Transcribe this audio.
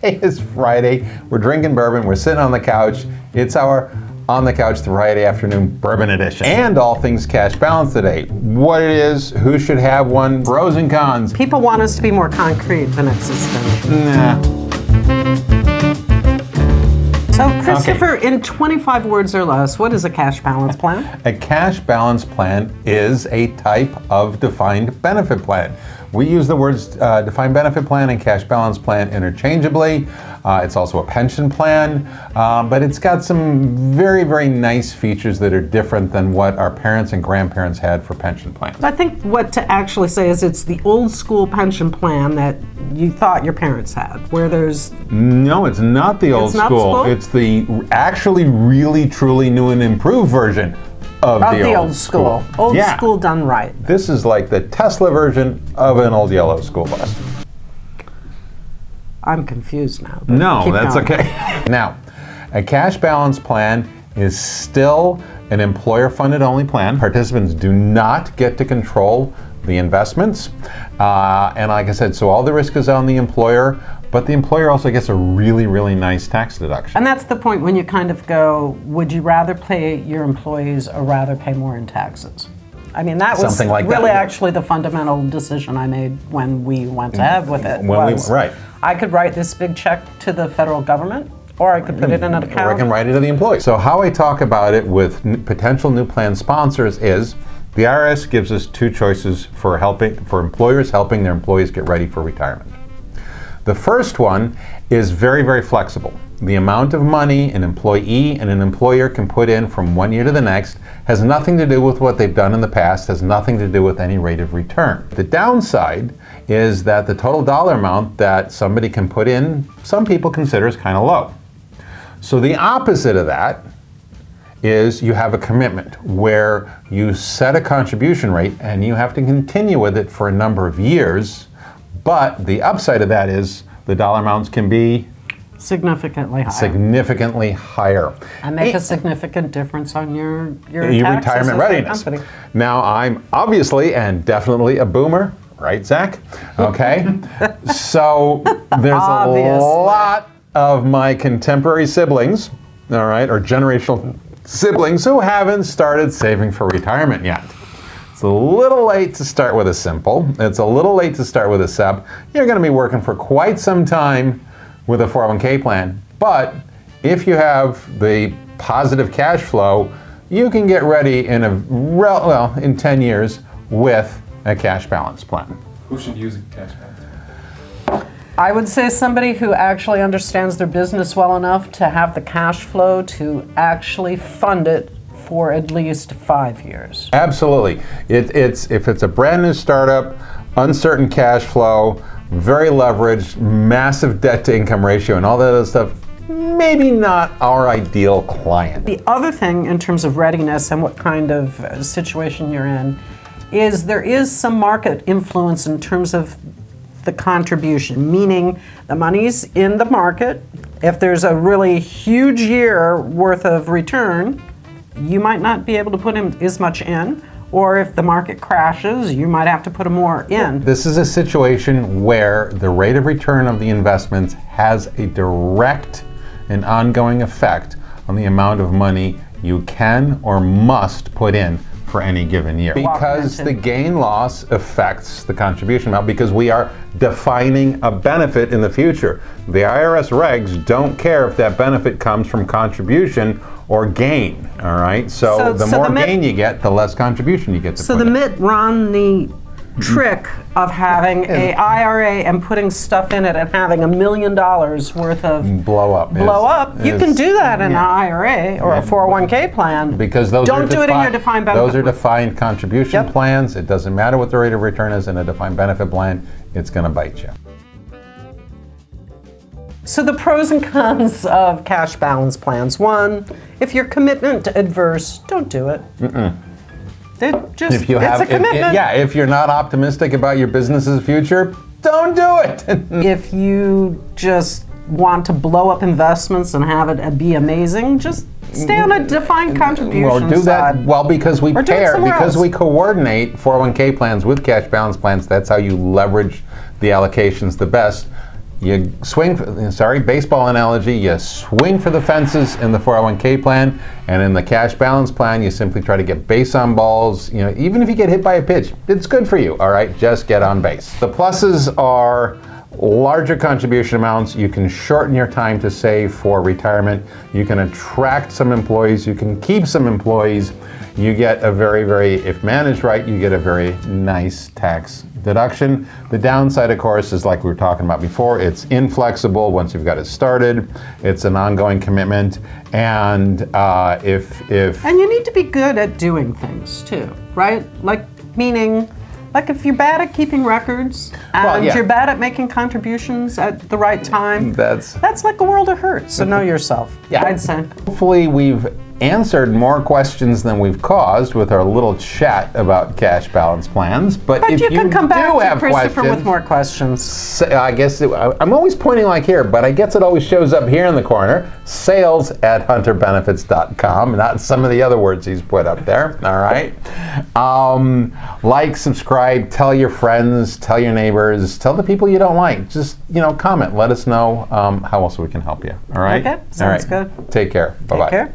Hey, it's Friday. We're drinking bourbon. We're sitting on the couch. It's our On the Couch Friday afternoon bourbon edition. And all things cash balance today. What it is, who should have one, pros and cons. People want us to be more concrete than existential. Nah. So, Christopher, in 25 words or less, what is a cash balance plan? A cash balance plan is a type of defined benefit plan. We use the words defined benefit plan and cash balance plan interchangeably. It's also a pension plan, but it's got some very, very nice features that are different than what our parents and grandparents had for pension plans. I think what to actually say is it's the old school pension plan that you thought your parents had, where there's... No, it's not the old school. It's the actually really, truly new and improved version of the old school. Old school done right. This is like the Tesla version of an old yellow school bus. I'm confused now. No, that's okay. Now, a cash balance plan is still an employer-funded only plan. Participants do not get to control the investments. And like I said, so all the risk is on the employer, but the employer also gets a really, really nice tax deduction. And that's the point when you kind of go, would you rather pay your employees or rather pay more in taxes? I mean, that was really actually the fundamental decision I made when we went ahead with it. Right. I could write this big check to the federal government, or I could put it in an account. Or I can write it to the employee. So how I talk about it with potential new plan sponsors is the IRS gives us two choices for employers helping their employees get ready for retirement. The first one is very, very flexible. The amount of money an employee and an employer can put in from one year to the next has nothing to do with what they've done in the past, has nothing to do with any rate of return. The downside is that the total dollar amount that somebody can put in, some people consider is kind of low. So the opposite of that is you have a commitment where you set a contribution rate and you have to continue with it for a number of years. But the upside of that is the dollar amounts can be significantly higher. And make a significant difference on your retirement readiness. Now, I'm obviously and definitely a boomer, right, Zach? Okay. So there's a lot of my contemporary siblings, all right, or generational siblings who haven't started saving for retirement yet. It's a little late to start with a simple. It's a little late to start with a SEP. You're going to be working for quite some time with a 401k plan. But if you have the positive cash flow, you can get ready in in 10 years with a cash balance plan. Who should use a cash balance plan? I would say somebody who actually understands their business well enough to have the cash flow to actually fund it for at least 5 years. Absolutely. If it's a brand new startup, uncertain cash flow, very leveraged, massive debt to income ratio and all that other stuff, maybe not our ideal client. The other thing in terms of readiness and what kind of situation you're in is there is some market influence in terms of the contribution, meaning the money's in the market. If there's a really huge year worth of return, you might not be able to put in as much in, or if the market crashes, you might have to put more in. This is a situation where the rate of return of the investments has a direct and ongoing effect on the amount of money you can or must put in for any given year. Because the gain loss affects the contribution amount, because we are defining a benefit in the future. The IRS regs don't care if that benefit comes from contribution or gain, all right? So the more gain you get, the less contribution you get to put in. So the Mitt Romney trick of having a IRA and putting stuff in it and having $1 million worth of blow up, you can do that in an IRA or a 401k plan. Because those don't do it in your defined benefit. Those are defined contribution plans. It doesn't matter what the rate of return is in a defined benefit plan. It's going to bite you. So the pros and cons of cash balance plans. One, if you're commitment adverse, don't do it. It's a commitment. If you're not optimistic about your business's future, don't do it. If you just want to blow up investments and have it be amazing, just stay on a defined contribution side. Because we pair, because we coordinate 401k plans with cash balance plans. That's how you leverage the allocations the best. You swing, baseball analogy, you swing for the fences in the 401k plan, and in the cash balance plan, you simply try to get base on balls. You know, even if you get hit by a pitch, it's good for you, all right? Just get on base. The pluses are larger contribution amounts. You can shorten your time to save for retirement. You can attract some employees. You can keep some employees. You get a if managed right, you get a very nice tax deduction. The downside, of course, is like we were talking about before, it's inflexible once you've got it started. It's an ongoing commitment. And And you need to be good at doing things too, right? Meaning, if you're bad at keeping records and you're bad at making contributions at the right time, that's like a world of hurt. So know yourself, I'd say. Hopefully we've answered more questions than we've caused with our little chat about cash balance plans. But if you can come back do to have Christopher questions, with more questions. I guess I'm always pointing like here, but I guess it always shows up here in the corner. sales@hunterbenefits.com, not some of the other words he's put up there. All right. Like, subscribe, tell your friends, tell your neighbors, tell the people you don't like. Just comment. Let us know how else we can help you. All right. Okay. Sounds good. Take care. Bye bye. Take care.